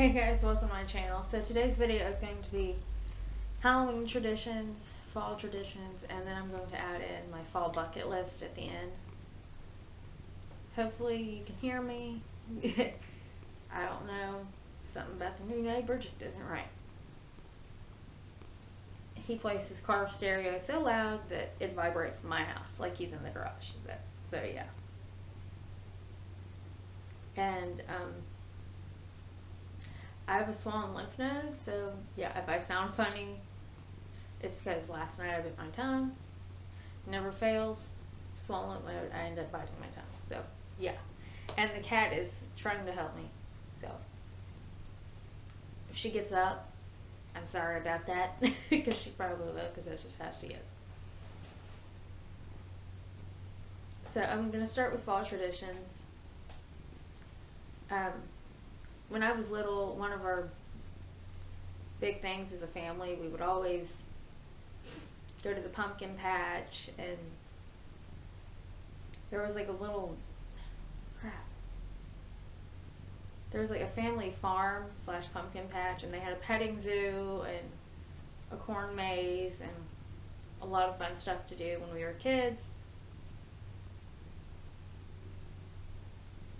Hey guys, welcome to my channel. So today's video is going to be Halloween traditions, fall traditions, and then I'm going to add in my fall bucket list at the end. Hopefully you can hear me. I don't know, something about the new neighbor just isn't right. He plays his car stereo so loud that it vibrates in my house like he's in the garage. So yeah. And I have a swollen lymph node, so yeah, if I sound funny, it's because last night I bit my tongue. Never fails. Swollen lymph node, I end up biting my tongue. So yeah. And the cat is trying to help me. So if she gets up, I'm sorry about that, because she probably will, because that's just how she is. So I'm going to start with fall traditions. When I was little, one of our big things as a family, we would always go to the pumpkin patch, and there was like a little there was like a family farm / pumpkin patch, and they had a petting zoo and a corn maze and a lot of fun stuff to do when we were kids.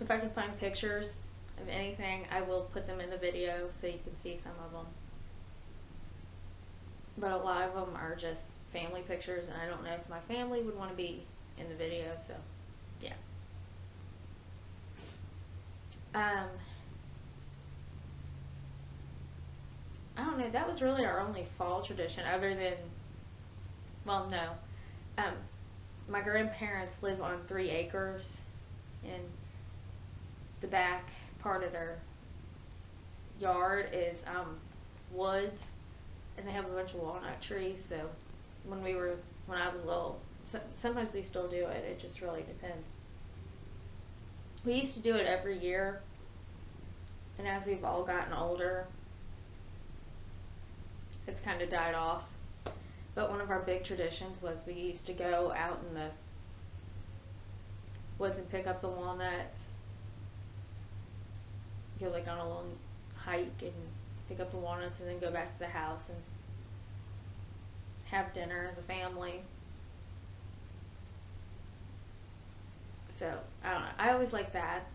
If I can find pictures of anything, I will put them in the video so you can see some of them. But a lot of them are just family pictures, and I don't know if my family would want to be in the video, so yeah. I don't know, that was really our only fall tradition other than, well, no. My grandparents live on 3 acres in the back part of their yard is woods, and they have a bunch of walnut trees. So when I was little, sometimes we still do it. It just really depends. We used to do it every year, and as we've all gotten older, it's kind of died off. But one of our big traditions was we used to go out in the woods and pick up the walnuts. Go like on a long hike and pick up the walnuts, and then go back to the house and have dinner as a family. So I don't know, I always liked that.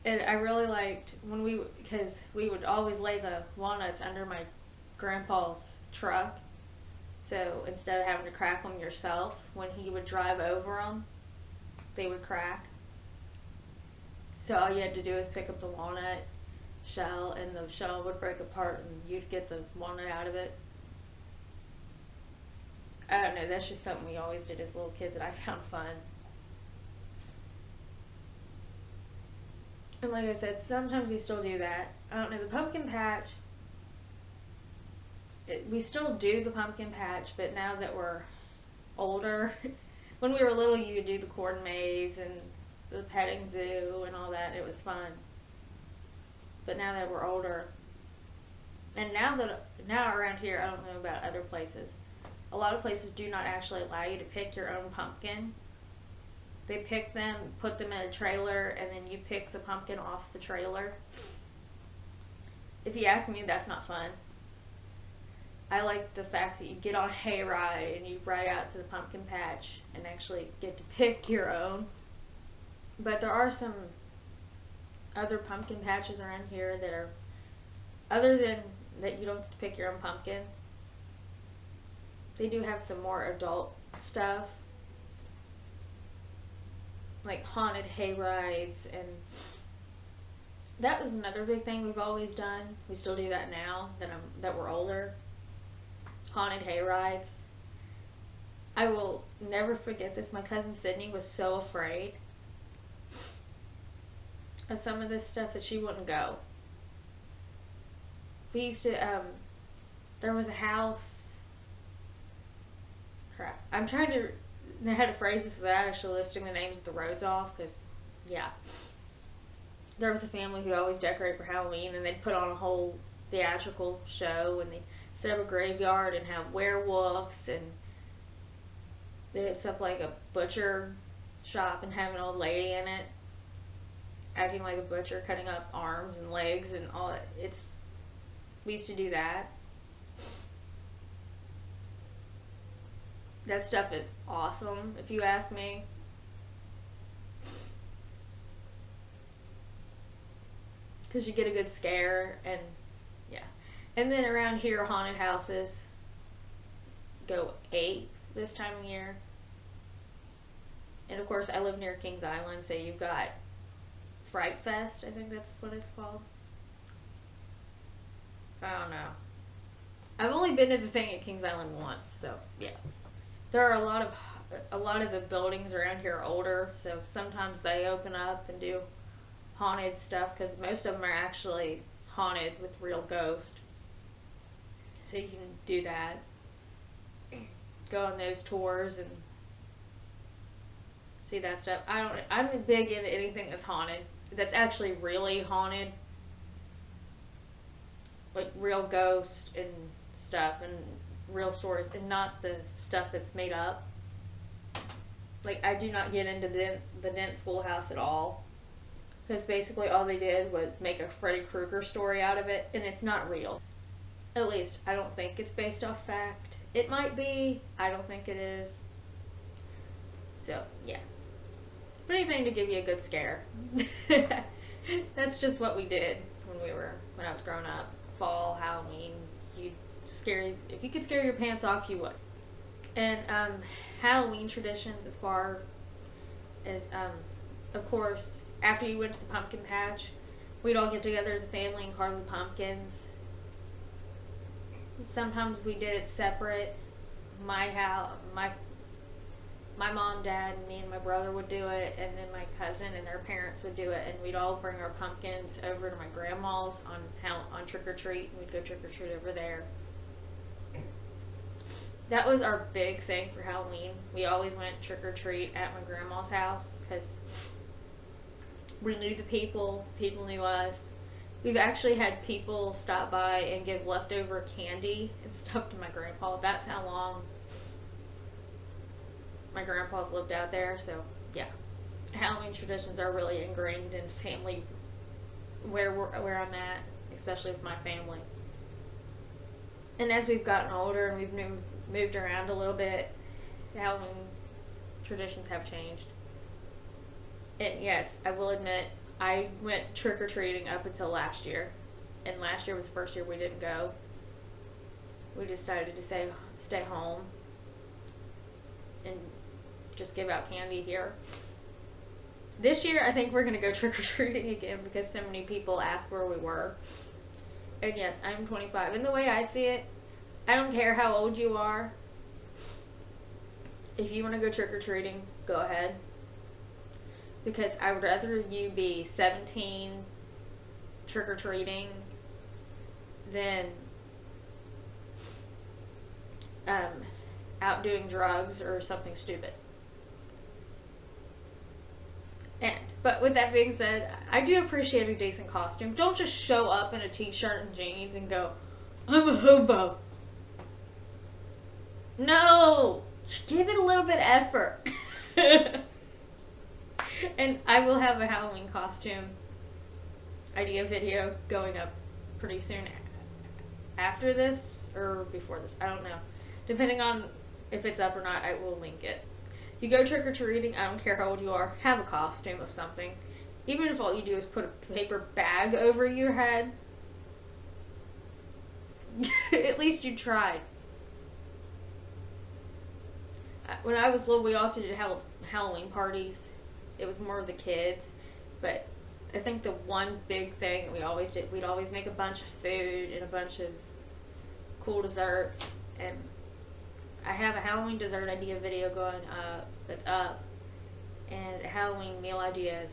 And I really liked because we would always lay the walnuts under my grandpa's truck, so instead of having to crack them yourself, when he would drive over them, they would crack. So all you had to do is pick up the walnut shell, and the shell would break apart, and you'd get the walnut out of it. I don't know, that's just something we always did as little kids that I found fun. And like I said, sometimes we still do that. I don't know, the pumpkin patch, we still do the pumpkin patch, but now that we're older, when we were little, you would do the corn maze and the petting zoo and all that. It was fun. But now that we're older, and now around here, I don't know about other places, a lot of places do not actually allow you to pick your own pumpkin. They pick them, put them in a trailer, and then you pick the pumpkin off the trailer. If you ask me, that's not fun. I like the fact that you get on a hayride and you ride out to the pumpkin patch and actually get to pick your own. But there are some other pumpkin patches around here that are, other than that you don't get to pick your own pumpkin, they do have some more adult stuff, like haunted hayrides, and that was another big thing we've always done. We still do that now that we're older. Haunted hayrides. I will never forget this. My cousin Sydney was so afraid of some of this stuff that she wouldn't go. We used to, there was a house, crap, I'm trying to know how to phrase this without actually listing the names of the roads off, because, yeah. There was a family who always decorated for Halloween, and they'd put on a whole theatrical show, and they'd set up a graveyard and have werewolves, and they had stuff like a butcher shop and have an old lady in it. acting like a butcher, cutting up arms and legs and all that. We used to do that. That stuff is awesome, if you ask me. Because you get a good scare, and yeah. And then around here, haunted houses go ape this time of year. And of course, I live near Kings Island, so you've got Fright Fest, I think that's what it's called. I don't know. I've only been to the thing at Kings Island once, so yeah. There are a lot of the buildings around here are older, so sometimes they open up and do haunted stuff, because most of them are actually haunted with real ghosts. So you can do that. Go on those tours and see that stuff. I'm big into anything that's haunted, that's actually really haunted, like real ghosts and stuff and real stories, and not the stuff that's made up. Like, I do not get into the Dent Schoolhouse at all, because basically all they did was make a Freddy Krueger story out of it, and it's not real. At least I don't think it's based off fact. It might be. I don't think it is. So yeah. But anything to give you a good scare. That's just what we did when I was growing up. Fall, Halloween, if you could scare your pants off, you would. And Halloween traditions, as far as of course, after you went to the pumpkin patch, we'd all get together as a family and carve the pumpkins. Sometimes we did it separate. My mom, dad, and me and my brother would do it, and then my cousin and their parents would do it, and we'd all bring our pumpkins over to my grandma's on trick or treat, and we'd go trick or treat over there. That was our big thing for Halloween. We always went trick or treat at my grandma's house, because we knew the people knew us. We've actually had people stop by and give leftover candy and stuff to my grandpa. That's how long my grandpa's lived out there, so yeah. Halloween traditions are really ingrained in family where I'm at, especially with my family. And as we've gotten older and we've moved around a little bit, the Halloween traditions have changed. And yes, I will admit, I went trick-or-treating up until last year, and last year was the first year we didn't go. We decided to stay home and just give out candy here. This year, I think we're going to go trick-or-treating again, because so many people asked where we were. And yes, I'm 25, and the way I see it, I don't care how old you are. If you want to go trick-or-treating, go ahead. Because I would rather you be 17 trick-or-treating than out doing drugs or something stupid. But with that being said, I do appreciate a decent costume. Don't just show up in a t-shirt and jeans and go, I'm a hobo. No! Give it a little bit of effort. And I will have a Halloween costume idea video going up pretty soon after this or before this. I don't know. Depending on if it's up or not, I will link it. You go trick-or-treating, I don't care how old you are, have a costume of something. Even if all you do is put a paper bag over your head, at least you tried. When I was little, we also did Halloween parties. It was more of the kids, but I think the one big thing we always did, we'd always make a bunch of food and a bunch of cool desserts, and I have a Halloween dessert idea video going up, that's up, and Halloween meal ideas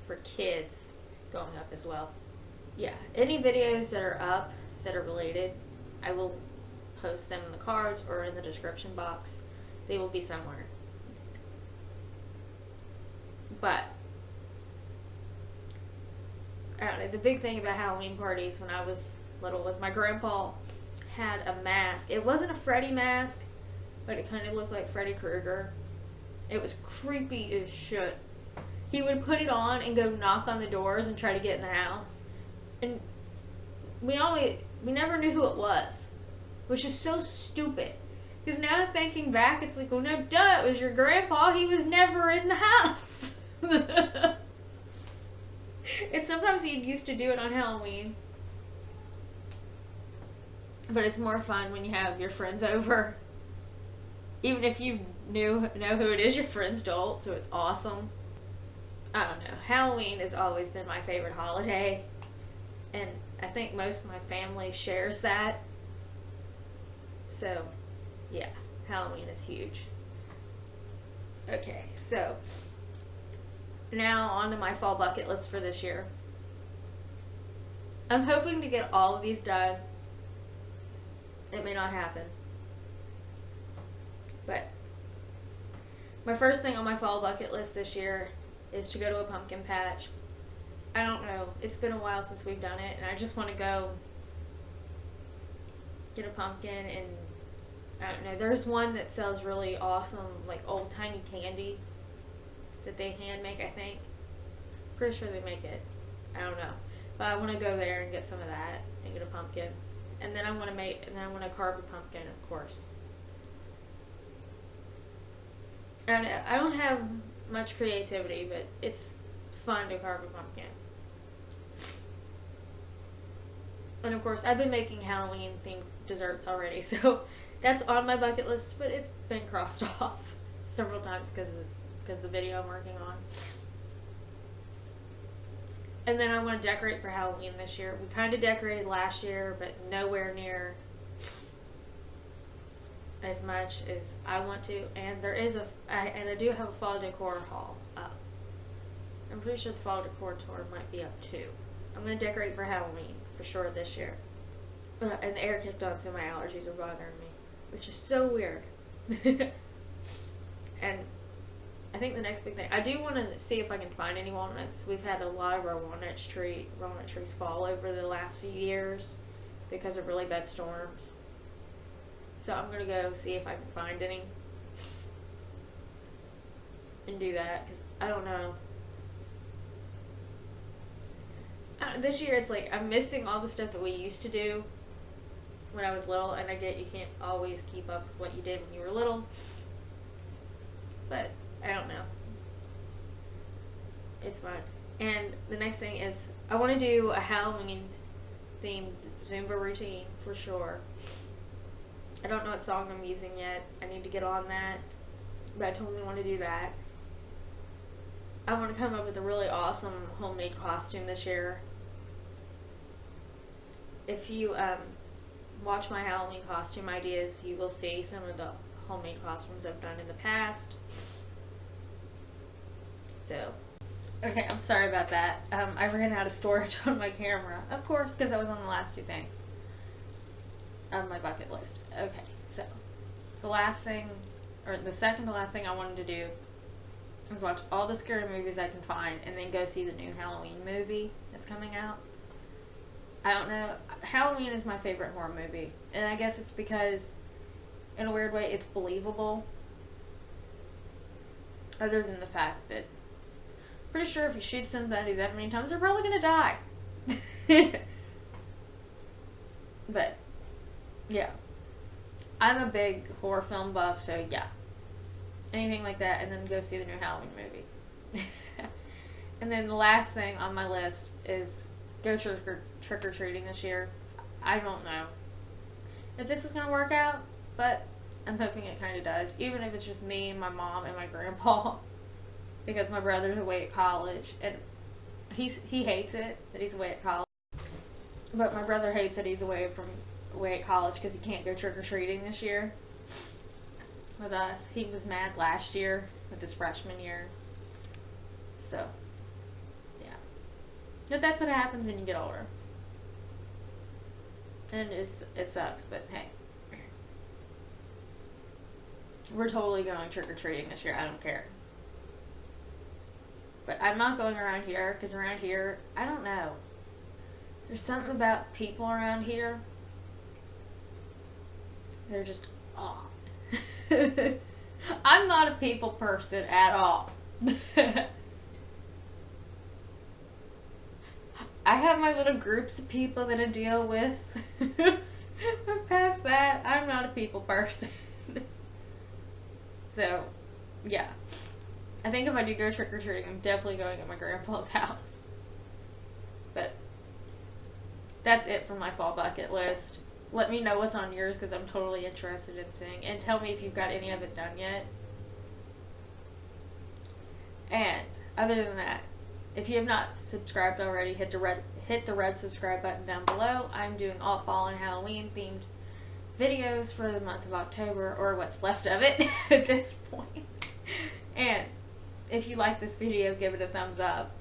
for kids going up as well. Yeah, any videos that are up that are related, I will post them in the cards or in the description box. They will be somewhere. But I don't know, the big thing about Halloween parties when I was little was my grandpa had a mask. It wasn't a Freddy mask, but it kind of looked like Freddy Krueger. It was creepy as shit. he would put it on and go knock on the doors and try to get in the house. And we never knew who it was, which is so stupid. Because now thinking back, it's like, well, no, duh, it was your grandpa. He was never in the house. And sometimes he used to do it on Halloween. But it's more fun when you have your friends over. Even if you know who it is, your friends don't, so it's awesome. I don't know. Halloween has always been my favorite holiday. And I think most of my family shares that. So, yeah, Halloween is huge. Okay, so now on to my fall bucket list for this year. I'm hoping to get all of these done. It may not happen. But my first thing on my fall bucket list this year is to go to a pumpkin patch. I don't know. It's been a while since we've done it, and I just want to go get a pumpkin. And I don't know. There's one that sells really awesome, like old timey candy that they hand make. I think. Pretty sure they make it. I don't know. But I want to go there and get some of that and get a pumpkin. And then I want to carve a pumpkin, of course. And I don't have much creativity, but it's fun to carve a pumpkin. And of course, I've been making Halloween themed desserts already, so that's on my bucket list, but it's been crossed off several times because of the video I'm working on. And then I want to decorate for Halloween this year. We kind of decorated last year, but nowhere near as much as I want to. And there is I do have a fall decor haul up. I'm pretty sure the fall decor tour might be up too. I'm going to decorate for Halloween for sure this year. And the air kicked on, so my allergies are bothering me, which is so weird. And I think the next big thing, I do want to see if I can find any walnuts. We've had a lot of our walnut trees fall over the last few years because of really bad storms. So I'm going to go see if I can find any and do that, because I don't know. This year it's like I'm missing all the stuff that we used to do when I was little, and I get you can't always keep up with what you did when you were little, but I don't know. It's fun. And the next thing is I want to do a Halloween themed Zumba routine for sure. I don't know what song I'm using yet. I need to get on that, but I totally want to do that. I want to come up with a really awesome homemade costume this year. If you watch my Halloween costume ideas, you will see some of the homemade costumes I've done in the past. So, okay, I'm sorry about that. I ran out of storage on my camera, of course, because I was on the last two things on my bucket list. Okay, so the last thing, or the second to last thing I wanted to do is watch all the scary movies I can find and then go see the new Halloween movie that's coming out. I don't know, Halloween is my favorite horror movie, and I guess it's because in a weird way it's believable, other than the fact that I'm pretty sure if you shoot somebody that many times they're probably going to die. But yeah, I'm a big horror film buff, so yeah, anything like that, and then go see the new Halloween movie. And then the last thing on my list is go trick-or-treating this year. I don't know if this is going to work out, but I'm hoping it kind of does, even if it's just me and my mom and my grandpa, because my brother's away at college, and he hates it that he's away at college, but my brother hates that he's away at college because he can't go trick-or-treating this year with us. He was mad last year with his freshman year, so yeah. But that's what happens when you get older. And it sucks, but hey. We're totally going trick-or-treating this year. I don't care. But I'm not going around here, because around here, I don't know. There's something about people around here. They're just odd. I'm not a people person at all. I have my little groups of people that I deal with. But past that, I'm not a people person. So, yeah. I think if I do go trick-or-treating, I'm definitely going at my grandpa's house. But that's it for my fall bucket list. Let me know what's on yours, because I'm totally interested in seeing. And tell me if you've got any of it done yet. And other than that, if you have not subscribed already, hit the red subscribe button down below. I'm doing all fall and Halloween themed videos for the month of October, or what's left of it at this point. And if you like this video, give it a thumbs up.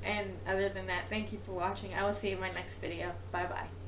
And other than that, thank you for watching. I will see you in my next video. Bye bye.